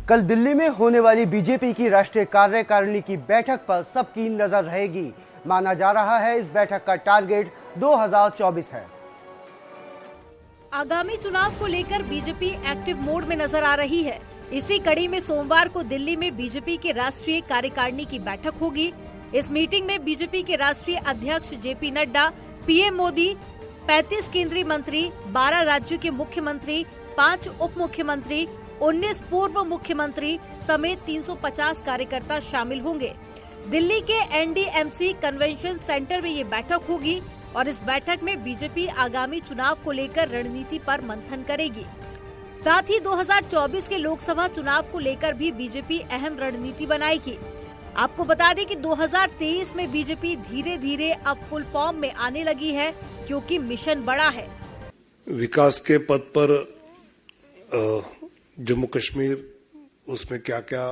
कल दिल्ली में होने वाली बीजेपी की राष्ट्रीय कार्यकारिणी की बैठक पर सबकी नजर रहेगी। माना जा रहा है इस बैठक का टारगेट 2024 है। आगामी चुनाव को लेकर बीजेपी एक्टिव मोड में नजर आ रही है। इसी कड़ी में सोमवार को दिल्ली में बीजेपी के राष्ट्रीय कार्यकारिणी की बैठक होगी। इस मीटिंग में बीजेपी के राष्ट्रीय अध्यक्ष जेपी नड्डा, पीएम मोदी, 35 केंद्रीय मंत्री, 12 राज्यों के मुख्यमंत्री, 5 उप मुख्यमंत्री, 19 पूर्व मुख्यमंत्री समेत 350 कार्यकर्ता शामिल होंगे। दिल्ली के एनडीएमसी कन्वेंशन सेंटर में ये बैठक होगी और इस बैठक में बीजेपी आगामी चुनाव को लेकर रणनीति पर मंथन करेगी। साथ ही 2024 के लोकसभा चुनाव को लेकर भी बीजेपी अहम रणनीति बनाएगी। आपको बता दें कि 2023 में बीजेपी धीरे धीरे अब फुल फॉर्म में आने लगी है, क्योंकि मिशन बड़ा है। विकास के पथ पर जम्मू कश्मीर, उसमें क्या क्या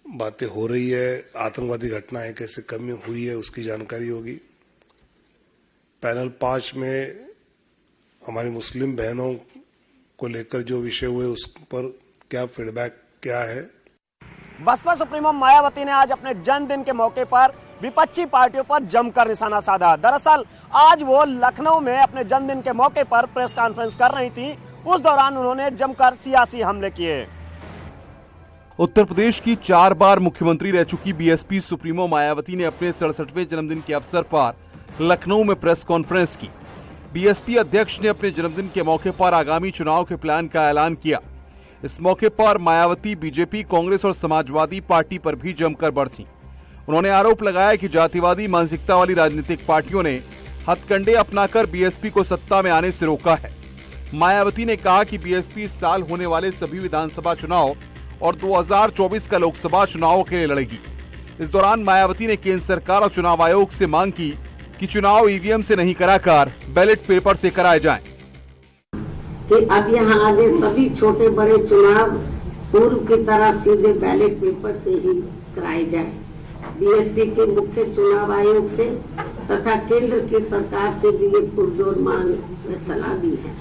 बातें हो रही है, आतंकवादी घटनाएं कैसे कमी हुई है, उसकी जानकारी होगी। पैनल 5 में हमारी मुस्लिम बहनों को लेकर जो विषय हुए उस पर क्या फीडबैक क्या है। बसपा सुप्रीमो मायावती ने आज अपने जन्मदिन के मौके पर विपक्षी पार्टियों पर जमकर निशाना साधा। दरअसल आज वो लखनऊ में अपने जन्मदिन के मौके पर प्रेस कॉन्फ्रेंस कर रही थी। उस दौरान उन्होंने जमकर सियासी हमले किए। उत्तर प्रदेश की 4 बार मुख्यमंत्री रह चुकी बीएसपी सुप्रीमो मायावती ने अपने 67वें जन्मदिन के अवसर पर लखनऊ में प्रेस कॉन्फ्रेंस की। बीएसपी अध्यक्ष ने अपने जन्मदिन के मौके पर आगामी चुनाव के प्लान का ऐलान किया। इस मौके पर मायावती बीजेपी, कांग्रेस और समाजवादी पार्टी पर भी जमकर बरसीं। उन्होंने आरोप लगाया कि जातिवादी मानसिकता वाली राजनीतिक पार्टियों ने हथकंडे अपनाकर बीएसपी को सत्ता में आने से रोका है। मायावती ने कहा कि बीएसपी इस साल होने वाले सभी विधानसभा चुनाव और 2024 का लोकसभा चुनाव के लिए लड़ेगी। इस दौरान मायावती ने केंद्र सरकार और चुनाव आयोग से मांग की कि चुनाव ईवीएम से नहीं कराकर बैलेट पेपर से कराए जाएं। कि अब यहाँ आगे सभी छोटे बड़े चुनाव पूर्व की तरह सीधे बैलेट पेपर से ही कराए जाए। बीएसपी के मुख्य चुनाव आयोग से तथा केंद्र की सरकार से भी ये पुरजोर मांग सलाह दी है।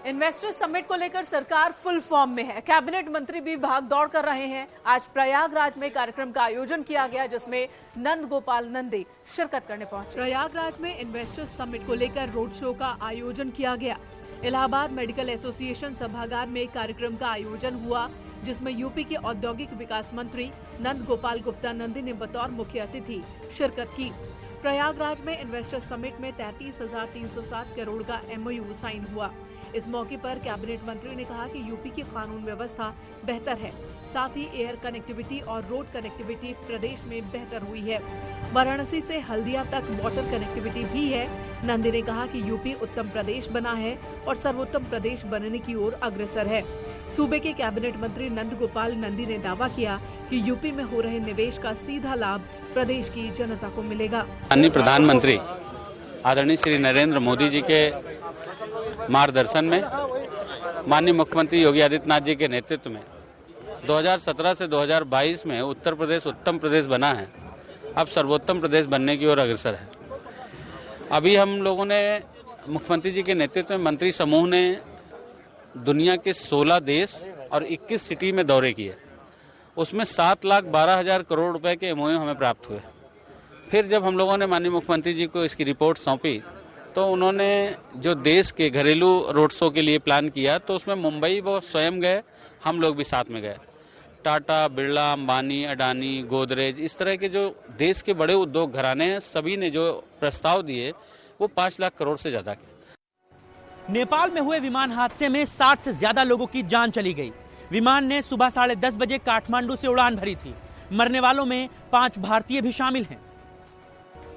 इन्वेस्टर समिट को लेकर सरकार फुल फॉर्म में है। कैबिनेट मंत्री भी भाग दौड़ कर रहे हैं। आज प्रयागराज में कार्यक्रम का आयोजन किया गया, जिसमें नंद गोपाल नंदी शिरकत करने पहुंचे। प्रयागराज में इन्वेस्टर समिट को लेकर रोड शो का आयोजन किया गया। इलाहाबाद मेडिकल एसोसिएशन सभागार में कार्यक्रम का आयोजन हुआ, जिसमें यूपी के औद्योगिक विकास मंत्री नंद गोपाल गुप्ता नंदी ने बतौर मुख्य अतिथि शिरकत की। प्रयागराज में इन्वेस्टर समिट में 33,307 करोड़ का MOU साइन हुआ। इस मौके पर कैबिनेट मंत्री ने कहा कि यूपी की कानून व्यवस्था बेहतर है, साथ ही एयर कनेक्टिविटी और रोड कनेक्टिविटी प्रदेश में बेहतर हुई है। वाराणसी से हल्दिया तक वाटर कनेक्टिविटी भी है। नंदी ने कहा कि यूपी उत्तम प्रदेश बना है और सर्वोत्तम प्रदेश बनने की ओर अग्रसर है। सूबे के कैबिनेट मंत्री नंद गोपाल नंदी ने दावा किया कि यूपी में हो रहे निवेश का सीधा लाभ प्रदेश की जनता को मिलेगा। माननीय प्रधानमंत्री आदरणीय श्री नरेंद्र मोदी जी के मार्गदर्शन में, माननीय मुख्यमंत्री योगी आदित्यनाथ जी के नेतृत्व में 2017 से 2022 में उत्तर प्रदेश उत्तम प्रदेश बना है, अब सर्वोत्तम प्रदेश बनने की ओर अग्रसर है। अभी हम लोगों ने मुख्यमंत्री जी के नेतृत्व में मंत्री समूह ने दुनिया के 16 देश और 21 सिटी में दौरे किए। उसमें 7,12,000 करोड़ रुपए के MOU हमें प्राप्त हुए। फिर जब हम लोगों ने माननीय मुख्यमंत्री जी को इसकी रिपोर्ट सौंपी, तो उन्होंने जो देश के घरेलू रोड शो के लिए प्लान किया, तो उसमें मुंबई वो स्वयं गए, हम लोग भी साथ में गए। टाटा, बिरला, अंबानी, अडानी, गोदरेज, इस तरह के जो देश के बड़े उद्योग घराने हैं, सभी ने जो प्रस्ताव दिए वो 5 लाख करोड़ से ज्यादा के। नेपाल में हुए विमान हादसे में 60 से ज्यादा लोगों की जान चली गई। विमान ने सुबह 10:30 बजे काठमांडू से उड़ान भरी थी। मरने वालों में 5 भारतीय भी शामिल हैं।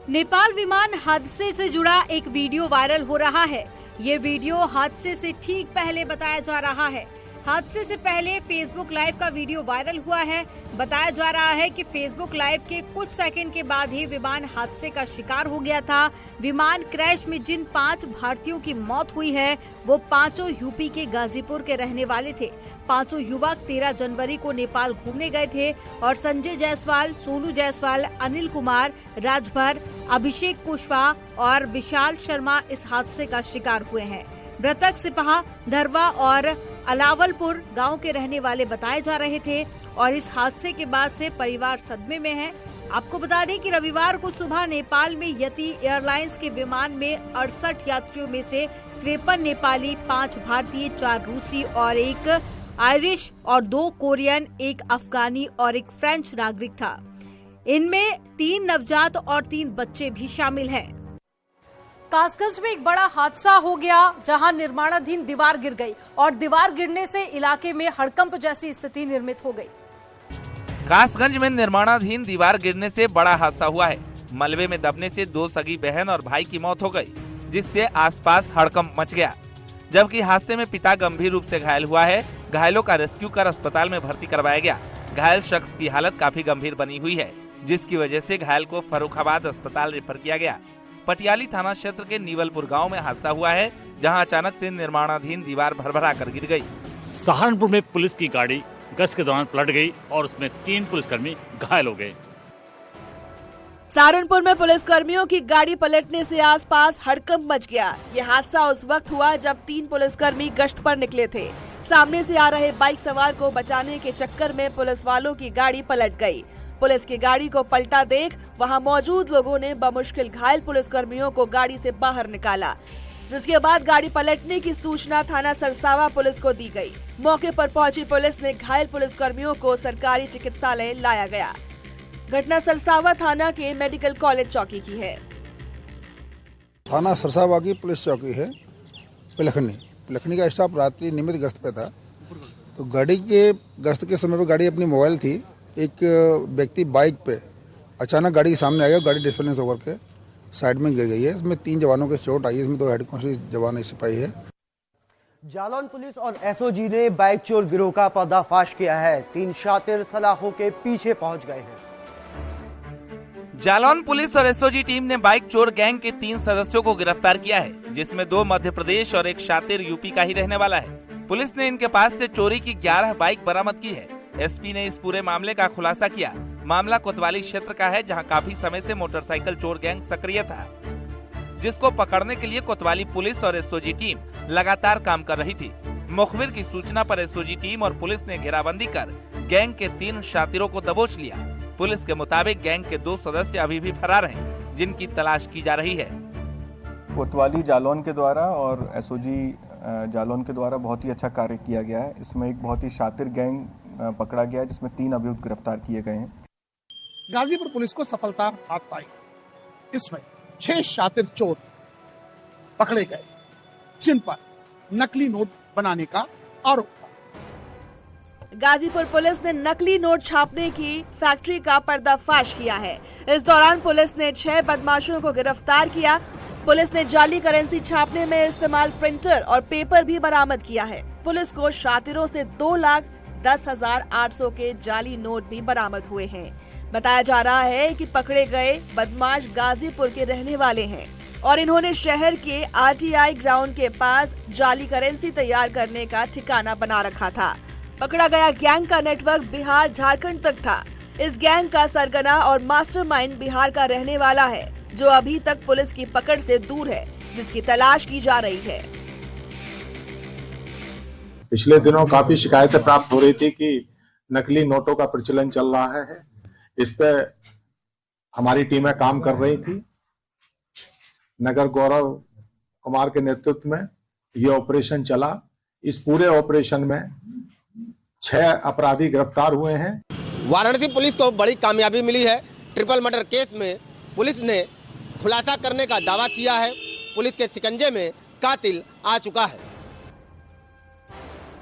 नेपाल विमान हादसे से जुड़ा एक वीडियो वायरल हो रहा है। ये वीडियो हादसे से ठीक पहले बताया जा रहा है। हादसे से पहले फेसबुक लाइव का वीडियो वायरल हुआ है। बताया जा रहा है कि फेसबुक लाइव के कुछ सेकंड के बाद ही विमान हादसे का शिकार हो गया था। विमान क्रैश में जिन 5 भारतीयों की मौत हुई है, वो पांचों यूपी के गाजीपुर के रहने वाले थे। पांचों युवक 13 जनवरी को नेपाल घूमने गए थे और संजय जायसवाल, सोनू जायसवाल, अनिल कुमार, राजभर, अभिषेक कुशवाहा और विशाल शर्मा इस हादसे का शिकार हुए हैं। मृतक सिपाहा धरवा और अलावलपुर गांव के रहने वाले बताए जा रहे थे और इस हादसे के बाद से परिवार सदमे में है। आपको बता दें कि रविवार को सुबह नेपाल में यति एयरलाइंस के विमान में 68 यात्रियों में से 53 नेपाली, 5 भारतीय, 4 रूसी और 1 आयरिश और 2 कोरियन, 1 अफगानी और 1 फ्रेंच नागरिक था। इनमें 3 नवजात और 3 बच्चे भी शामिल हैं। कासगंज में एक बड़ा हादसा हो गया जहां निर्माणाधीन दीवार गिर गई और दीवार गिरने से इलाके में हड़कंप जैसी स्थिति निर्मित हो गई। कासगंज में निर्माणाधीन दीवार गिरने से बड़ा हादसा हुआ है। मलबे में दबने से 2 सगी बहन और भाई की मौत हो गई, जिससे आसपास हड़कंप मच गया। जबकि हादसे में पिता गंभीर रूप से घायल हुआ है। घायलों का रेस्क्यू कर अस्पताल में भर्ती करवाया गया। घायल शख्स की हालत काफी गंभीर बनी हुई है, जिसकी वजह से घायल को फर्रुखाबाद अस्पताल रेफर किया गया। पटियाली थाना क्षेत्र के नीवलपुर गांव में हादसा हुआ है, जहां अचानक से निर्माणाधीन दीवार भरभरा कर गिर गई। सहारनपुर में पुलिस की गाड़ी गश्त के दौरान पलट गई और उसमें 3 पुलिसकर्मी घायल हो गए। सहारनपुर में पुलिसकर्मियों की गाड़ी पलटने से आसपास हड़कंप मच गया। ये हादसा उस वक्त हुआ जब 3 पुलिसकर्मी गश्त पर निकले थे। सामने से आ रहे बाइक सवार को बचाने के चक्कर में पुलिस वालों की गाड़ी पलट गई। पुलिस की गाड़ी को पलटा देख वहां मौजूद लोगों ने बमुश्किल घायल पुलिसकर्मियों को गाड़ी से बाहर निकाला, जिसके बाद गाड़ी पलटने की सूचना थाना सरसावा पुलिस को दी गई। मौके पर पहुंची पुलिस ने घायल पुलिसकर्मियों को सरकारी चिकित्सालय लाया गया। घटना सरसावा थाना के मेडिकल कॉलेज चौकी की है। थाना सरसावा की पुलिस चौकी है पिलखनी का स्टाफ रात्रि नियमित गश्त पे था, तो गाड़ी के गश्त के समय पे गाड़ी अपनी मोबाइल थी। एक व्यक्ति बाइक पे अचानक गाड़ी के सामने आ गया, गाड़ी डिस्बैलेंस होकर के साइड में गिर गई है। इसमें 3 जवानों के चोट आई है, इसमें 2 हेड कांस्टेबल जवान सिपाही है। जालौन पुलिस और एसओजी ने बाइक चोर गिरोह का पर्दाफाश किया है। 3 शातिर सलाखों के पीछे पहुंच गए हैं। जालौन पुलिस और एसओजी टीम ने बाइक चोर गैंग के 3 सदस्यों को गिरफ्तार किया है, जिसमें 2 मध्य प्रदेश और 1 शातिर यूपी का ही रहने वाला है। पुलिस ने इनके पास से चोरी की 11 बाइक बरामद की है। एसपी ने इस पूरे मामले का खुलासा किया। मामला कोतवाली क्षेत्र का है, जहां काफी समय से मोटरसाइकिल चोर गैंग सक्रिय था, जिसको पकड़ने के लिए कोतवाली पुलिस और एसओजी टीम लगातार काम कर रही थी। मुखबिर की सूचना पर एसओजी टीम और पुलिस ने घेराबंदी कर गैंग के 3 शातिरों को दबोच लिया। पुलिस के मुताबिक गैंग के 2 सदस्य अभी भी फरार हैं, जिनकी तलाश की जा रही है। कोतवाली जालौन के द्वारा और एसओजी जालौन के द्वारा बहुत ही अच्छा कार्य किया गया है। इसमें एक बहुत ही शातिर गैंग पकड़ा गया है, जिसमें 3 अभियुक्त गिरफ्तार किए गए हैं। गाजीपुर पुलिस को सफलता हाथ पाई। इसमें 6 शातिर चोर पकड़े गए, जिन पर नकली नोट बनाने का आरोप था। गाजीपुर पुलिस ने नकली नोट छापने की फैक्ट्री का पर्दाफाश किया है। इस दौरान पुलिस ने 6 बदमाशों को गिरफ्तार किया। पुलिस ने जाली करेंसी छापने में इस्तेमाल प्रिंटर और पेपर भी बरामद किया है। पुलिस को शातिरों से 2,10,800 के जाली नोट भी बरामद हुए हैं। बताया जा रहा है कि पकड़े गए बदमाश गाजीपुर के रहने वाले हैं और इन्होंने शहर के आरटीआई ग्राउंड के पास जाली करेंसी तैयार करने का ठिकाना बना रखा था। पकड़ा गया गैंग का नेटवर्क बिहार झारखंड तक था। इस गैंग का सरगना और मास्टरमाइंड बिहार का रहने वाला है, जो अभी तक पुलिस की पकड़ से दूर है, जिसकी तलाश की जा रही है। पिछले दिनों काफी शिकायतें प्राप्त हो रही थी कि नकली नोटों का प्रचलन चल रहा है। इस पे हमारी टीमें काम कर रही थी। नगर गौरव कुमार के नेतृत्व में ये ऑपरेशन चला। इस पूरे ऑपरेशन में 6 अपराधी गिरफ्तार हुए हैं। वाराणसी पुलिस को बड़ी कामयाबी मिली है। ट्रिपल मर्डर केस में पुलिस ने खुलासा करने का दावा किया है। पुलिस के शिकंजे में कातिल आ चुका है।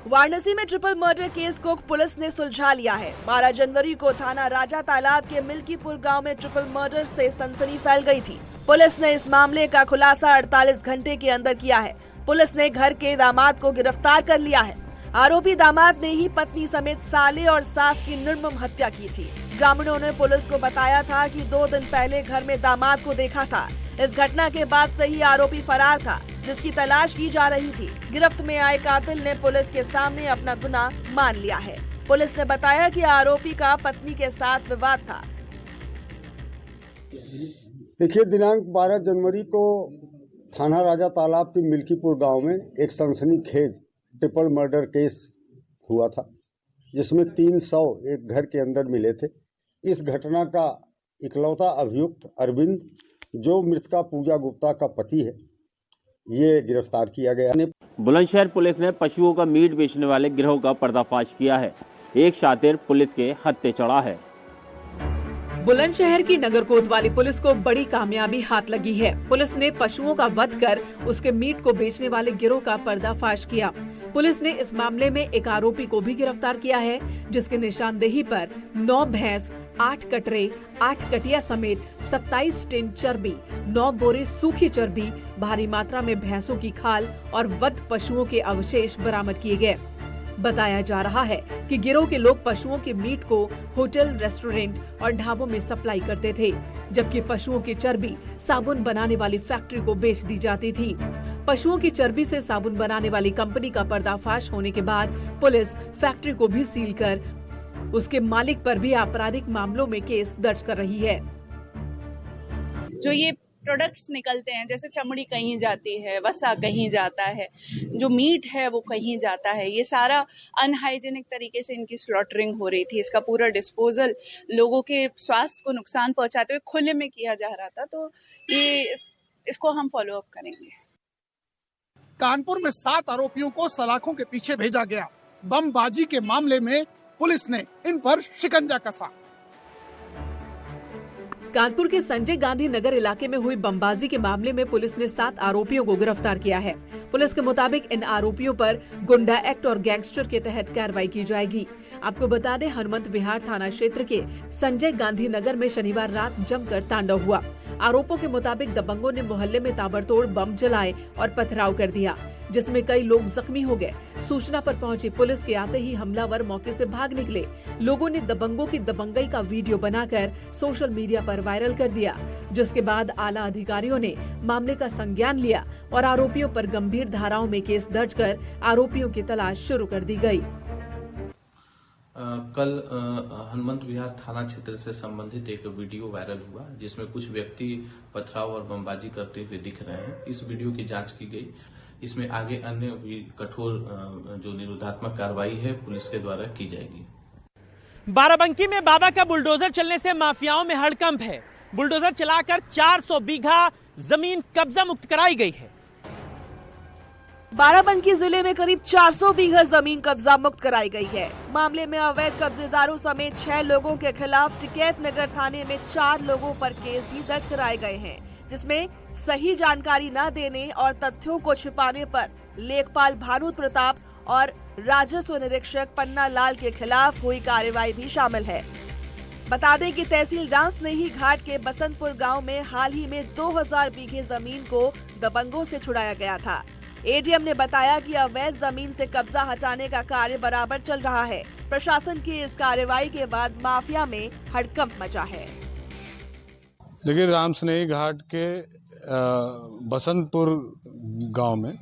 वाराणसी में ट्रिपल मर्डर केस को पुलिस ने सुलझा लिया है। 12 जनवरी को थाना राजा तालाब के मिल्कीपुर गांव में ट्रिपल मर्डर से सनसनी फैल गई थी। पुलिस ने इस मामले का खुलासा 48 घंटे के अंदर किया है। पुलिस ने घर के दामाद को गिरफ्तार कर लिया है। आरोपी दामाद ने ही पत्नी समेत साले और सास की निर्मम हत्या की थी। ग्रामीणों ने पुलिस को बताया था कि 2 दिन पहले घर में दामाद को देखा था। इस घटना के बाद से ही आरोपी फरार था, जिसकी तलाश की जा रही थी। गिरफ्त में आए कातिल ने पुलिस के सामने अपना गुनाह मान लिया है। पुलिस ने बताया कि आरोपी का पत्नी के साथ विवाद था। देखिए, दिनांक 12 जनवरी को थाना राजा तालाब के मिल्कीपुर गांव में एक सनसनीखेज ट्रिपल मर्डर केस हुआ था, जिसमें 300 एक घर के अंदर मिले थे। इस घटना का इकलौता अभियुक्त अरविंद, जो मृतका पूजा गुप्ता का पति है, ये गिरफ्तार किया गया। बुलंदशहर पुलिस ने पशुओं का मीट बेचने वाले गिरोह का पर्दाफाश किया है। एक शातिर पुलिस के हत्थे चढ़ा है। बुलंदशहर की नगर कोतवाली पुलिस को बड़ी कामयाबी हाथ लगी है। पुलिस ने पशुओं का वध कर उसके मीट को बेचने वाले गिरोह का पर्दाफाश किया। पुलिस ने इस मामले में एक आरोपी को भी गिरफ्तार किया है, जिसकी निशानदेही पर 9 भैंस, 8 कटरे, 8 कटिया समेत 27 टिन चर्बी, 9 बोरे सूखी चर्बी, भारी मात्रा में भैंसों की खाल और वध पशुओं के अवशेष बरामद किए गए। बताया जा रहा है कि गिरोह के लोग पशुओं के मीट को होटल, रेस्टोरेंट और ढाबों में सप्लाई करते थे, जबकि पशुओं की चर्बी साबुन बनाने वाली फैक्ट्री को बेच दी जाती थी। पशुओं की चर्बी से साबुन बनाने वाली कंपनी का पर्दाफाश होने के बाद पुलिस फैक्ट्री को भी सील कर उसके मालिक पर भी आपराधिक मामलों में केस दर्ज कर रही है। जो ये प्रोडक्ट्स निकलते हैं, जैसे चमड़ी कहीं जाती है, वसा कहीं जाता है, जो मीट है वो कहीं जाता है, ये सारा अनहाइजेनिक तरीके से इनकी स्लॉटरिंग हो रही थी। इसका पूरा डिस्पोजल लोगों के स्वास्थ्य को नुकसान पहुंचाते हुए खुले में किया जा रहा था। तो ये इसको हम फॉलो अप करेंगे। कानपुर में 7 आरोपियों को सलाखों के पीछे भेजा गया। बमबाजी के मामले में पुलिस ने इन पर शिकंजा कसा। कानपुर के संजय गांधी नगर इलाके में हुई बमबाजी के मामले में पुलिस ने 7 आरोपियों को गिरफ्तार किया है। पुलिस के मुताबिक इन आरोपियों पर गुंडा एक्ट और गैंगस्टर के तहत कार्रवाई की जाएगी। आपको बता दें, हनुमंत विहार थाना क्षेत्र के संजय गांधी नगर में शनिवार रात जमकर तांडव हुआ। आरोपों के मुताबिक दबंगों ने मोहल्ले में ताबड़तोड़ बम जलाए और पथराव कर दिया, जिसमें कई लोग जख्मी हो गए। सूचना पर पहुंची पुलिस के आते ही हमलावर मौके से भाग निकले। लोगों ने दबंगों की दबंगई का वीडियो बनाकर सोशल मीडिया पर वायरल कर दिया, जिसके बाद आला अधिकारियों ने मामले का संज्ञान लिया और आरोपियों पर गंभीर धाराओं में केस दर्ज कर आरोपियों की तलाश शुरू कर दी गई। कल हनुमंत विहार थाना क्षेत्र से संबंधित एक वीडियो वायरल हुआ, जिसमें कुछ व्यक्ति पथराव और बमबाजी करते हुए दिख रहे हैं। इस वीडियो की जांच की गई। इसमें आगे अन्य भी कठोर जो निरोधात्मक कार्रवाई है पुलिस के द्वारा की जाएगी। बाराबंकी में बाबा का बुलडोजर चलने से माफियाओं में हड़कंप है। बुलडोजर चलाकर 400 बीघा जमीन कब्जा मुक्त कराई गई है। बाराबंकी जिले में करीब 400 बीघा जमीन कब्जा मुक्त कराई गई है। मामले में अवैध कब्जेदारों समेत 6 लोगों के खिलाफ टिकैत नगर थाने में 4 लोगों पर केस भी दर्ज कराए गए हैं, जिसमें सही जानकारी न देने और तथ्यों को छिपाने पर लेखपाल भानु प्रताप और राजस्व निरीक्षक पन्ना लाल के खिलाफ हुई कार्रवाई भी शामिल है। बता दें कि तहसील रामस्नेही घाट के बसंतपुर गांव में हाल ही में 2000 बीघे जमीन को दबंगों से छुड़ाया गया था। एडीएम ने बताया कि अवैध जमीन से कब्जा हटाने का कार्य बराबर चल रहा है। प्रशासन की इस कार्रवाई के बाद माफिया में हड़कंप मचा है। देखिए, रामस्नेही घाट के बसंतपुर गांव में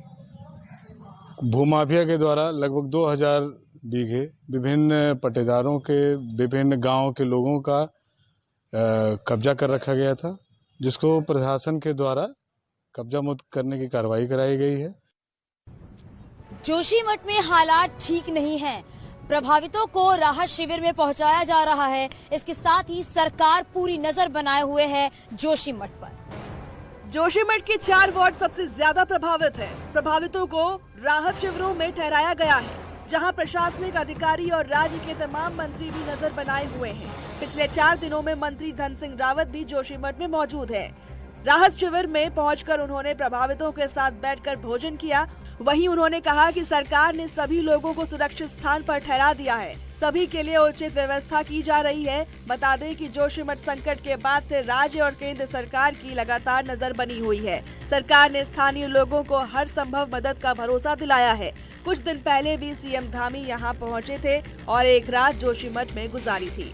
भूमाफिया के द्वारा लगभग 2000 बीघे विभिन्न पट्टेदारों के विभिन्न गांव के लोगों का कब्जा कर रखा गया था, जिसको प्रशासन के द्वारा कब्जा मुक्त करने की कार्रवाई कराई गई है। जोशीमठ में हालात ठीक नहीं हैं। प्रभावितों को राहत शिविर में पहुंचाया जा रहा है। इसके साथ ही सरकार पूरी नजर बनाए हुए है जोशीमठ पर। जोशीमठ के 4 वार्ड सबसे ज्यादा प्रभावित है। प्रभावितों को राहत शिविरों में ठहराया गया है, जहां प्रशासनिक अधिकारी और राज्य के तमाम मंत्री भी नजर बनाए हुए हैं। पिछले 4 दिनों में मंत्री धन सिंह रावत भी जोशीमठ में मौजूद है। राहत शिविर में पहुंचकर उन्होंने प्रभावितों के साथ बैठकर भोजन किया। वहीं उन्होंने कहा कि सरकार ने सभी लोगों को सुरक्षित स्थान पर ठहरा दिया है। सभी के लिए उचित व्यवस्था की जा रही है। बता दें कि जोशीमठ संकट के बाद से राज्य और केंद्र सरकार की लगातार नजर बनी हुई है। सरकार ने स्थानीय लोगों को हर संभव मदद का भरोसा दिलाया है। कुछ दिन पहले भी सीएम धामी यहां पहुंचे थे और एक रात जोशीमठ में गुजारी थी।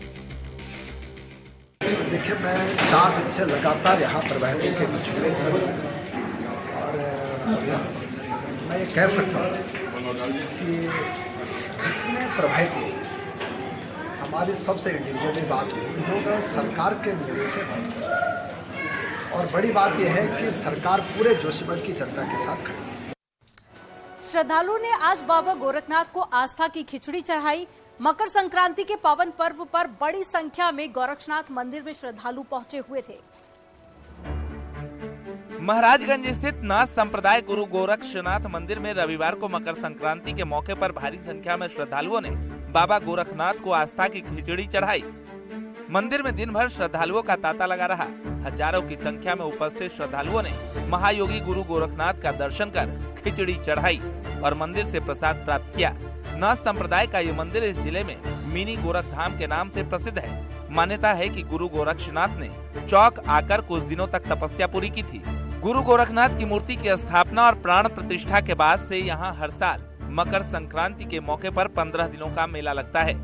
देखिए, मैं 4 दिन से लगातार यहाँ प्रभावितों के बीच में और मैं ये कह सकता हूँ कि जितने प्रभावित लोग, हमारी सबसे इंडिविजुअली बात हुई, लोग सरकार के निर्देश से और बड़ी बात यह है कि सरकार पूरे जोशीमठ की जनता के साथ खड़ी है। श्रद्धालुओं ने आज बाबा गोरखनाथ को आस्था की खिचड़ी चढ़ाई। मकर संक्रांति के पावन पर्व पर बड़ी संख्या में गोरक्षनाथ मंदिर में श्रद्धालु पहुंचे हुए थे। महाराजगंज स्थित नाथ संप्रदाय गुरु गोरक्षनाथ मंदिर में रविवार को मकर संक्रांति के मौके पर भारी संख्या में श्रद्धालुओं ने बाबा गोरखनाथ को आस्था की खिचड़ी चढ़ाई। मंदिर में दिन भर श्रद्धालुओं का तांता लगा रहा। हजारों की संख्या में उपस्थित श्रद्धालुओं ने महायोगी गुरु गोरखनाथ का दर्शन कर खिचड़ी चढ़ाई और मंदिर से प्रसाद प्राप्त किया। नाथ संप्रदाय का ये मंदिर इस जिले में मिनी गोरख धाम के नाम से प्रसिद्ध है। मान्यता है कि गुरु गोरक्षनाथ ने चौक आकर कुछ दिनों तक तपस्या पूरी की थी। गुरु गोरखनाथ की मूर्ति की स्थापना और प्राण प्रतिष्ठा के बाद से यहाँ हर साल मकर संक्रांति के मौके पर 15 दिनों का मेला लगता है।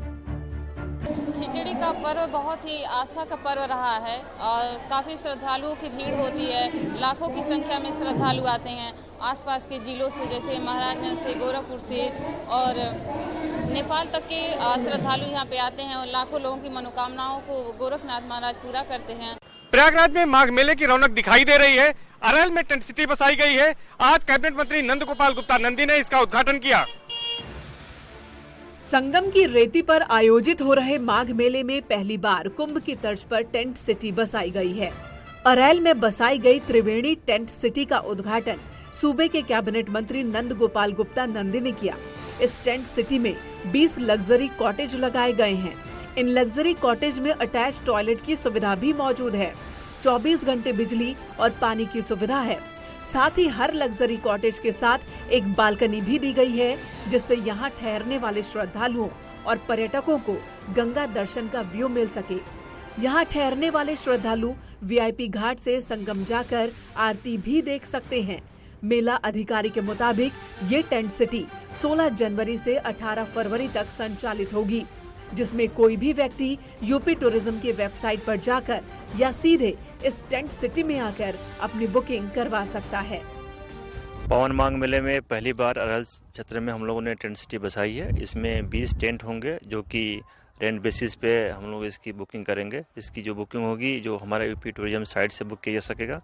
खिचड़ी का पर्व बहुत ही आस्था का पर्व रहा है और काफी श्रद्धालुओं की भीड़ होती है। लाखों की संख्या में श्रद्धालु आते हैं आसपास के जिलों से, जैसे महाराजगंज से, गोरखपुर से और नेपाल तक के श्रद्धालु यहाँ पे आते हैं और लाखों लोगों की मनोकामनाओं को गोरखनाथ महाराज पूरा करते हैं। प्रयागराज में माघ मेले की रौनक दिखाई दे रही है। अरैल में टेंट सिटी बसाई गई है। आज कैबिनेट मंत्री नंद गोपाल गुप्ता नंदी ने इसका उद्घाटन किया। संगम की रेती पर आयोजित हो रहे माघ मेले में पहली बार कुंभ की तर्ज पर टेंट सिटी बसाई गई है। अरैल में बसाई गई त्रिवेणी टेंट सिटी का उद्घाटन सूबे के कैबिनेट मंत्री नंद गोपाल गुप्ता नंदी ने किया। इस टेंट सिटी में 20 लग्जरी कॉटेज लगाए गए हैं। इन लग्जरी कॉटेज में अटैच टॉयलेट की सुविधा भी मौजूद है। 24 घंटे बिजली और पानी की सुविधा है। साथ ही हर लग्जरी कॉटेज के साथ एक बालकनी भी दी गई है, जिससे यहाँ ठहरने वाले श्रद्धालुओं और पर्यटकों को गंगा दर्शन का व्यू मिल सके। यहाँ ठहरने वाले श्रद्धालु वीआईपी घाट से संगम जाकर आरती भी देख सकते हैं। मेला अधिकारी के मुताबिक ये टेंट सिटी 16 जनवरी से 18 फरवरी तक संचालित होगी, जिसमें कोई भी व्यक्ति यूपी टूरिज्म की वेबसाइट पर जाकर या सीधे इस टेंट सिटी में आकर अपनी बुकिंग करवा सकता है। पावन माघ मेले में पहली बार अरैल क्षेत्र में हम लोगों ने टेंट सिटी बसाई है। इसमें 20 टेंट होंगे जो कि रेंट बेसिस पे हम लोग इसकी बुकिंग करेंगे। इसकी जो बुकिंग होगी जो हमारा यूपी टूरिज्म साइट से बुक किया जा सकेगा।